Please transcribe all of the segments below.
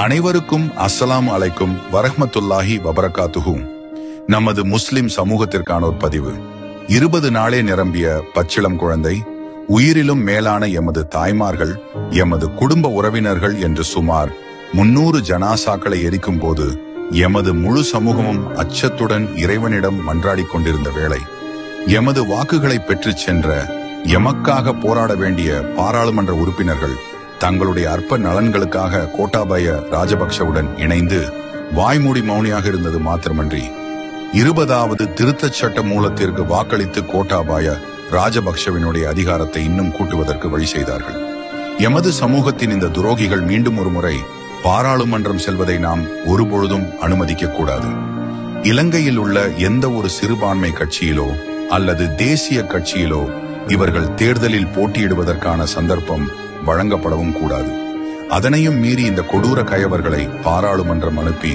அனைவருக்கும் அஸ்ஸலாமு அலைக்கும் வரஹ்மத்துல்லாஹி வபரகாத்துஹு. நமது முஸ்லிம் சமூகத்திற்கான ஒரு பதிவு. 20 நாளே நிரம்பிய பச்சிளம் குழந்தை, உயிரிலும் மேலான எமது தாய்மார்கள், எமது குடும்ப உறவினர்கள் என்று சுமார் 300 ஜனாசாக்களை எரிக்கும் போது எமது முழு சமூகமும் அச்சத்துடன் இறைவனிடம் மன்றாடிக் கொண்டிருந்த வேளை, எமது வாக்குகளை பெற்றுச் சென்ற எமக்காக போராட வேண்டிய பாராளுமன்ற உறுப்பினர்கள் தங்களுடைய அற்ப நலன்களுக்காக கோட்டாபய ராஜபக்ஷவுடன் இணைந்து வாய்மூடி மௌனியாக இருந்தது மாத்திரமன்றி 20வது திருத்தச் சட்ட மூலத்திற்கு வாக்களித்து கோட்டாபய ராஜபக்ஷவினுடைய அதிகாரத்தை இன்னும் கூட்டுவதற்கு வழி செய்தார்கள். எமது சமூகத்தின் இந்த துரோகிகள் மீண்டும் ஒரு முறை பாராளுமன்றம் செல்வதை நாம் ஒருபொழுதும் அனுமதிக்க கூடாது. இலங்கையில் உள்ள எந்த ஒரு சிறுபான்மை கட்சியிலோ அல்லது தேசிய கட்சியிலோ இவர்கள் தேர்தலில் போட்டியிடுவதற்கான சந்தர்ப்பம் வழங்கப்படவும் கூடாது. அதனையும் மீறி இந்த கொடூர கயவர்களை பாராளுமன்றம் அனுப்பி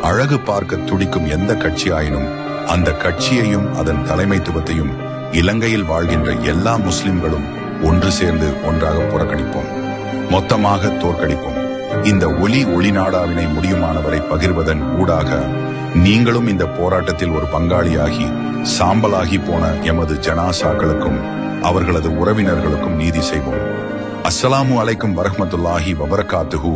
அழகு பார்க்க துடிக்கும் எந்த கட்சியாயினும் அந்த கட்சியையும் அதன் தலைமைத்துவத்தையும் இலங்கையில் வாழ்கின்ற எல்லா முஸ்லிம்களும் ஒன்று சேர்ந்து ஒன்றாக புறக்கணிப்போம், மொத்தமாக தோற்கடிப்போம். இந்த ஒளிநாடாவினை முடியுமானவரை பகிர்வதன் ஊடாக நீங்களும் இந்த போராட்டத்தில் ஒரு பங்காளியாகி சாம்பலாகி போன எமது ஜனாசாக்களுக்கும் அவர்களது உறவினர்களுக்கும் நீதி செய்வோம். அஸ்ஸலாமு அலைக்கும் வரஹ்மத்துல்லாஹி வபரகாத்துஹு.